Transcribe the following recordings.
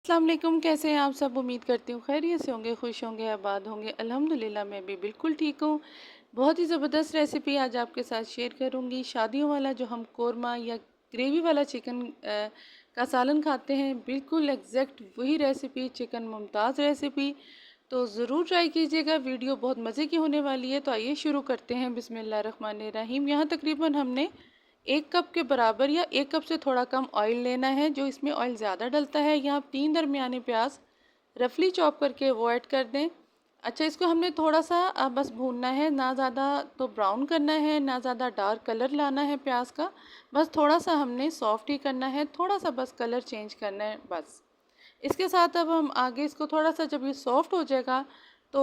अस्सलाम वालेकुम। कैसे हैं आप सब? उम्मीद करती हूँ खैरियत से होंगे, खुश होंगे, आबाद होंगे। अल्हम्दुलिल्लाह मैं भी बिल्कुल ठीक हूँ। बहुत ही ज़बरदस्त रेसिपी आज आपके साथ शेयर करूँगी। शादियों वाला जो हम कोरमा या ग्रेवी वाला चिकन का सालन खाते हैं, बिल्कुल एग्जैक्ट वही रेसिपी, चिकन मुमताज़ रेसिपी। तो ज़रूर ट्राई कीजिएगा। वीडियो बहुत मज़े की होने वाली है। तो आइए शुरू करते हैं। बिस्मिल्लाहिर्रहमानिर्रहीम। यहाँ तकरीबन हमने 1 कप के बराबर या 1 कप से थोड़ा कम ऑयल लेना है। जो इसमें ऑयल ज़्यादा डलता है, यहाँ 3 दरमियाने प्याज रफली चॉप करके वो ऐड कर दें। अच्छा, इसको हमने थोड़ा सा बस भूनना है, ना ज़्यादा तो ब्राउन करना है, ना ज़्यादा डार्क कलर लाना है प्याज का। बस थोड़ा सा हमने सॉफ्ट ही करना है, थोड़ा सा बस कलर चेंज करना है बस। इसके साथ अब हम आगे इसको थोड़ा सा, जब ये सॉफ्ट हो जाएगा तो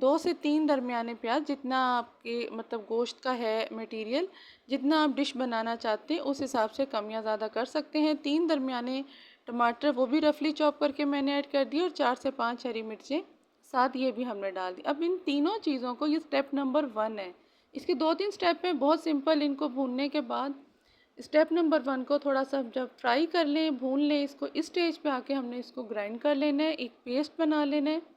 2 से 3 दरमियाने प्याज, जितना आपके मतलब गोश्त का है मटेरियल, जितना आप डिश बनाना चाहते हैं उस हिसाब से कम या ज़्यादा कर सकते हैं। 3 दरमियाने टमाटर वो भी रफली चॉप करके मैंने ऐड कर दिए, और 4 से 5 हरी मिर्चें साथ ये भी हमने डाल दी। अब इन तीनों चीज़ों को, ये स्टेप नंबर 1 है। इसके 2-3 स्टेप हैं बहुत सिंपल। इनको भूनने के बाद स्टेप नंबर 1 को थोड़ा सा जब फ्राई कर लें, भून लें इसको, इस स्टेज पे आके हमने इसको ग्राइंड कर लेना है, एक पेस्ट बना लेना है।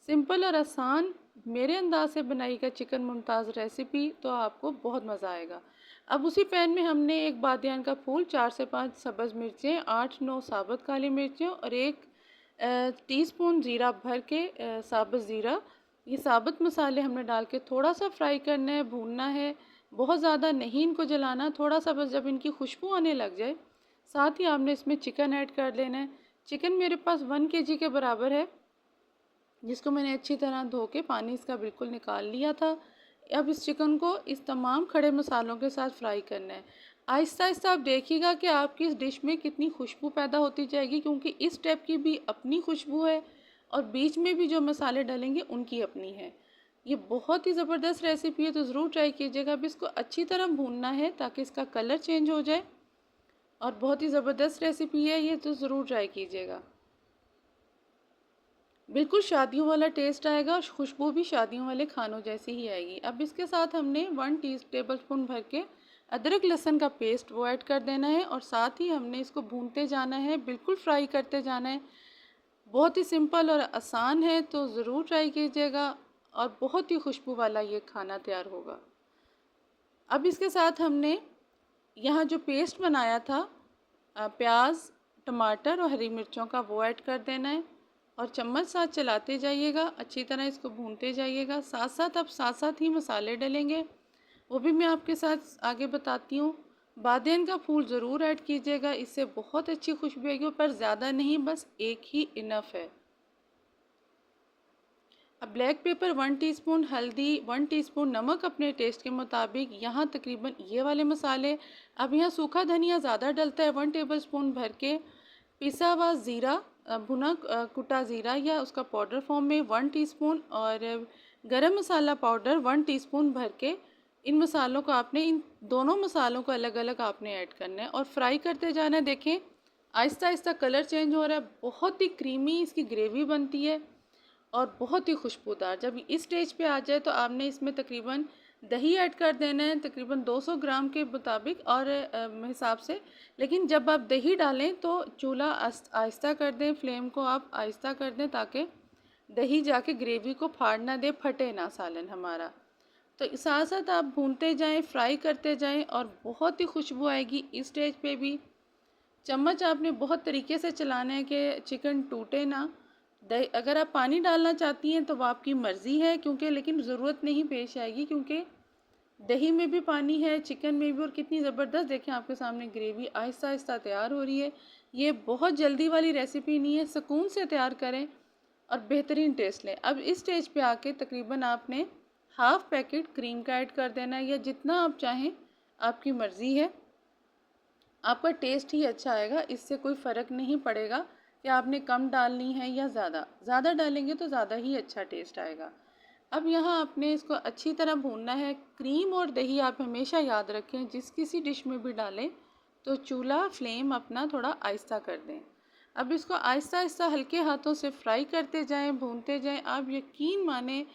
सिंपल और आसान मेरे अंदाज से बनाई गई चिकन मुमताज़ रेसिपी, तो आपको बहुत मज़ा आएगा। अब उसी पैन में हमने एक बादियान का फूल, 4 से 5 सब्ज़ मिर्चें, 8-9 साबुत काली मिर्चें और 1 टीस्पून ज़ीरा भर के, साबुत ज़ीरा, ये साबुत मसाले हमने डाल के थोड़ा सा फ्राई करना है, भूनना है। बहुत ज़्यादा नहीं इनको जलाना, थोड़ा सा बस जब इनकी खुशबू आने लग जाए, साथ ही आपने इसमें चिकन ऐड कर लेना है। चिकन मेरे पास 1 kg के बराबर है, जिसको मैंने अच्छी तरह धो के पानी इसका बिल्कुल निकाल लिया था। अब इस चिकन को इस तमाम खड़े मसालों के साथ फ्राई करना है। आहिस्ता आहिस्ता आप देखिएगा कि आपकी इस डिश में कितनी खुशबू पैदा होती जाएगी, क्योंकि इस स्टेप की भी अपनी खुशबू है और बीच में भी जो मसाले डलेंगे उनकी अपनी है। ये बहुत ही ज़बरदस्त रेसिपी है, तो ज़रूर ट्राई कीजिएगा। अब इसको अच्छी तरह भूनना है ताकि इसका कलर चेंज हो जाए, और बहुत ही ज़बरदस्त रेसिपी है ये, तो ज़रूर ट्राई कीजिएगा। बिल्कुल शादियों वाला टेस्ट आएगा और खुशबू भी शादियों वाले खानों जैसी ही आएगी। अब इसके साथ हमने 1 टी टेबल स्पून भर के अदरक लहसुन का पेस्ट वो ऐड कर देना है, और साथ ही हमने इसको भूनते जाना है, बिल्कुल फ्राई करते जाना है। बहुत ही सिंपल और आसान है, तो ज़रूर ट्राई कीजिएगा, और बहुत ही खुशबू वाला ये खाना तैयार होगा। अब इसके साथ हमने यहाँ जो पेस्ट बनाया था, प्याज, टमाटर और हरी मिर्चों का, वो ऐड कर देना है, और चम्मच साथ चलाते जाइएगा, अच्छी तरह इसको भूनते जाइएगा। साथ साथ अब साथ साथ ही मसाले डलेंगे, वो भी मैं आपके साथ आगे बताती हूँ। बादियान का फूल ज़रूर ऐड कीजिएगा, इससे बहुत अच्छी खुशबू आएगी, पर ज़्यादा नहीं, बस एक ही इनफ है। अब ब्लैक पेपर 1 टीस्पून, हल्दी 1 टीस्पून, नमक अपने टेस्ट के मुताबिक, यहाँ तकरीबन ये वाले मसाले। अब यहाँ सूखा धनिया ज़्यादा डलता है, 1 टेबल स्पून भर के। पिसा हुआ ज़ीरा, भुना कुटा ज़ीरा या उसका पाउडर फॉर्म में 1 टीस्पून, और गरम मसाला पाउडर 1 टीस्पून भर के। इन मसालों को आपने, इन दोनों मसालों को अलग अलग आपने ऐड करना है और फ्राई करते जाना है। देखें आहिस्ता आहिस्ता कलर चेंज हो रहा है, बहुत ही क्रीमी इसकी ग्रेवी बनती है और बहुत ही खुशबूदार। जब इस स्टेज पे आ जाए तो आपने इसमें तकरीबन दही ऐड कर देना है, तकरीबन 200 ग्राम के मुताबिक और हिसाब से। लेकिन जब आप दही डालें तो चूल्हा आहिस्ता कर दें, फ्लेम को आप आहिस्ता कर दें, ताकि दही जाके ग्रेवी को फाड़ ना दे, फटे ना सालन हमारा। तो साथ साथ आप भूनते जाएं, फ्राई करते जाएं, और बहुत ही खुशबू आएगी। इस स्टेज पे भी चम्मच आपने बहुत तरीके से चलाना है कि चिकन टूटे ना। दही, अगर आप पानी डालना चाहती हैं तो वो आपकी मर्ज़ी है, क्योंकि लेकिन ज़रूरत नहीं पेश आएगी, क्योंकि दही में भी पानी है, चिकन में भी। और कितनी ज़बरदस्त देखें आपके सामने ग्रेवी आहिस्ता आहिस्ता तैयार हो रही है। ये बहुत जल्दी वाली रेसिपी नहीं है, सुकून से तैयार करें और बेहतरीन टेस्ट लें। अब इस स्टेज पे आके तकरीबन आपने हाफ़ पैकेट क्रीम का ऐड कर देना है, या जितना आप चाहें, आपकी मर्ज़ी है। आपका टेस्ट ही अच्छा आएगा, इससे कोई फ़र्क नहीं पड़ेगा कि आपने कम डालनी है या ज़्यादा। ज़्यादा डालेंगे तो ज़्यादा ही अच्छा टेस्ट आएगा। अब यहाँ आपने इसको अच्छी तरह भूनना है। क्रीम और दही आप हमेशा याद रखें, जिस किसी डिश में भी डालें तो चूल्हा फ्लेम अपना थोड़ा आहिस्ता कर दें। अब इसको आहिस्ता आहिस्ता हल्के हाथों से फ्राई करते जाएं, भूनते जाएं। आप यकीन माने,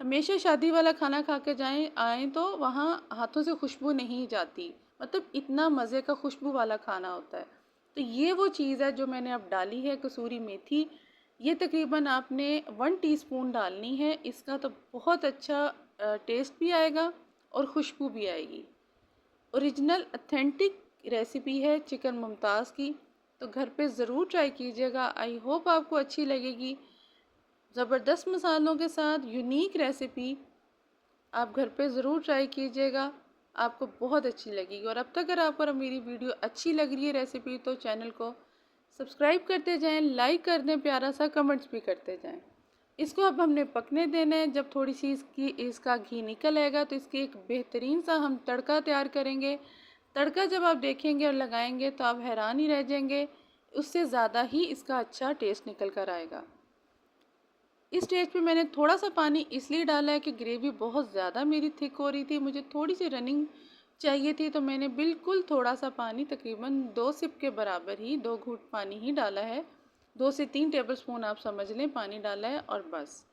हमेशा शादी वाला खाना खा के आएँ तो वहाँ हाथों से खुशबू नहीं जाती, मतलब इतना मज़े का खुशबू वाला खाना होता है। तो ये वो चीज़ है जो मैंने अब डाली है, कसूरी मेथी। ये तकरीबन आपने 1 टीस्पून डालनी है। इसका तो बहुत अच्छा टेस्ट भी आएगा और खुशबू भी आएगी। ओरिजिनल ऑथेंटिक रेसिपी है चिकन मुमताज़ की, तो घर पे ज़रूर ट्राई कीजिएगा। आई होप आपको अच्छी लगेगी। ज़बरदस्त मसालों के साथ यूनिक रेसिपी आप घर पे ज़रूर ट्राई कीजिएगा, आपको बहुत अच्छी लगेगी। और अब तक अगर आपको मेरी वीडियो अच्छी लग रही है रेसिपी, तो चैनल को सब्सक्राइब करते जाएं, लाइक कर दें, प्यारा सा कमेंट्स भी करते जाएं। इसको अब हमने पकने देना है। जब थोड़ी सी इसका घी निकल आएगा तो इसकी एक बेहतरीन सा हम तड़का तैयार करेंगे। तड़का जब आप देखेंगे और लगाएंगे तो आप हैरान ही रह जाएंगे, उससे ज़्यादा ही इसका अच्छा टेस्ट निकल कर आएगा। इस स्टेज पे मैंने थोड़ा सा पानी इसलिए डाला है कि ग्रेवी बहुत ज़्यादा मेरी थिक हो रही थी, मुझे थोड़ी सी रनिंग चाहिए थी, तो मैंने बिल्कुल थोड़ा सा पानी, तकरीबन 2 सिप के बराबर ही, 2 घूंट पानी ही डाला है। 2 से 3 टेबलस्पून आप समझ लें पानी डाला है और बस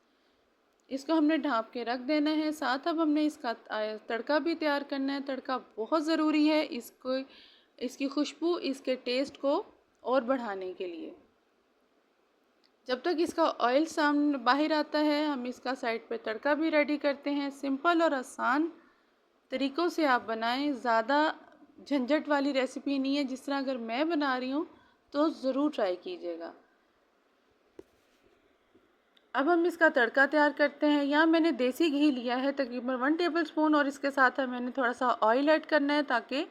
इसको हमने ढाँप के रख देना है। साथ अब हमने इसका तड़का भी तैयार करना है। तड़का बहुत ज़रूरी है इसको, इसकी खुशबू, इसके टेस्ट को और बढ़ाने के लिए। जब तक इसका ऑयल सामने बाहर आता है, हम इसका साइड पे तड़का भी रेडी करते हैं। सिंपल और आसान तरीक़ों से आप बनाएं, ज़्यादा झंझट वाली रेसिपी नहीं है। जिस तरह अगर मैं बना रही हूँ तो ज़रूर ट्राई कीजिएगा। अब हम इसका तड़का तैयार करते हैं। यहाँ मैंने देसी घी लिया है तकरीबन 1 टेबलस्पून, और इसके साथ मैंने थोड़ा सा ऑयल ऐड करना है ताकि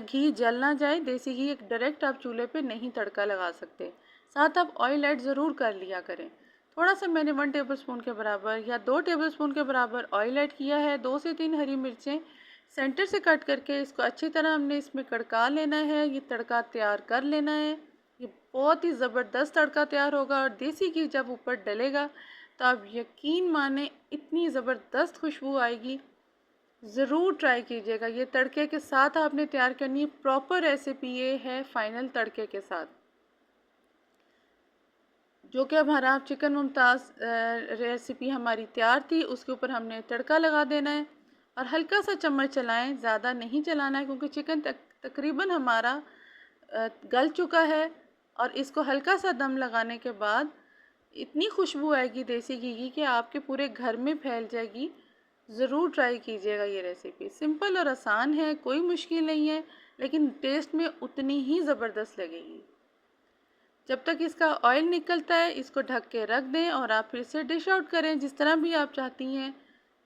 घी जल ना जाए। देसी घी एक डायरेक्ट आप चूल्हे पे नहीं तड़का लगा सकते, साथ आप ऑयल ऐड ज़रूर कर लिया करें। थोड़ा सा मैंने 1 टेबलस्पून के बराबर या 2 टेबलस्पून के बराबर ऑयल ऐड किया है। 2 से 3 हरी मिर्चें सेंटर से कट करके इसको अच्छी तरह हमने इसमें कड़का लेना है, ये तड़का तैयार कर लेना है। ये बहुत ही ज़बरदस्त तड़का तैयार होगा, और देसी घी जब ऊपर डलेगा तो आप यकीन माने इतनी ज़बरदस्त खुशबू आएगी। ज़रूर ट्राई कीजिएगा। ये तड़के के साथ आपने तैयार करनी है। प्रॉपर रेसिपी ये है फाइनल तड़के के साथ, जो कि हमारा चिकन मुमताज़ रेसिपी हमारी तैयार थी। उसके ऊपर हमने तड़का लगा देना है और हल्का सा चम्मच चलाएं, ज़्यादा नहीं चलाना है क्योंकि चिकन तकरीबन हमारा गल चुका है। और इसको हल्का सा दम लगाने के बाद इतनी खुशबू आएगी देसी घी की कि आपके पूरे घर में फैल जाएगी। ज़रूर ट्राई कीजिएगा। ये रेसिपी सिंपल और आसान है, कोई मुश्किल नहीं है, लेकिन टेस्ट में उतनी ही ज़बरदस्त लगेगी। जब तक इसका ऑयल निकलता है इसको ढक के रख दें और आप फिर से डिश आउट करें जिस तरह भी आप चाहती हैं।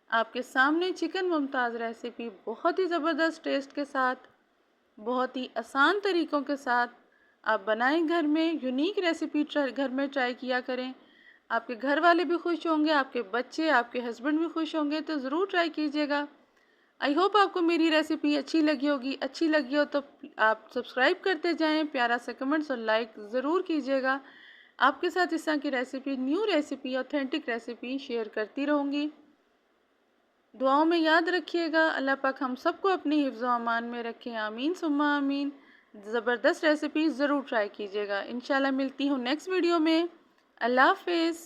आपके सामने चिकन मुमताज़ रेसिपी बहुत ही ज़बरदस्त टेस्ट के साथ, बहुत ही आसान तरीक़ों के साथ आप बनाएं। घर में यूनिक रेसिपी घर में ट्राई किया करें। आपके घर वाले भी खुश होंगे, आपके बच्चे, आपके हस्बैंड भी खुश होंगे, तो ज़रूर ट्राई कीजिएगा। आई होप आपको मेरी रेसिपी अच्छी लगी होगी। अच्छी लगी हो तो आप सब्सक्राइब करते जाएं, प्यारा सा कमेंट्स और लाइक ज़रूर कीजिएगा। आपके साथ इस तरह की recipe, new recipe, authentic recipe share करती रहूँगी। दुआओं में याद रखिएगा। अल्लाह पाक हम सबको अपनी हिफ्ज़ व अमान में रखें, आमीन सुम्मा आमीन। ज़बरदस्त रेसिपी ज़रूर ट्राई कीजिएगा। इंशाल्लाह मिलती हूँ नेक्स्ट वीडियो में। अल्लाह हाफ़िज़।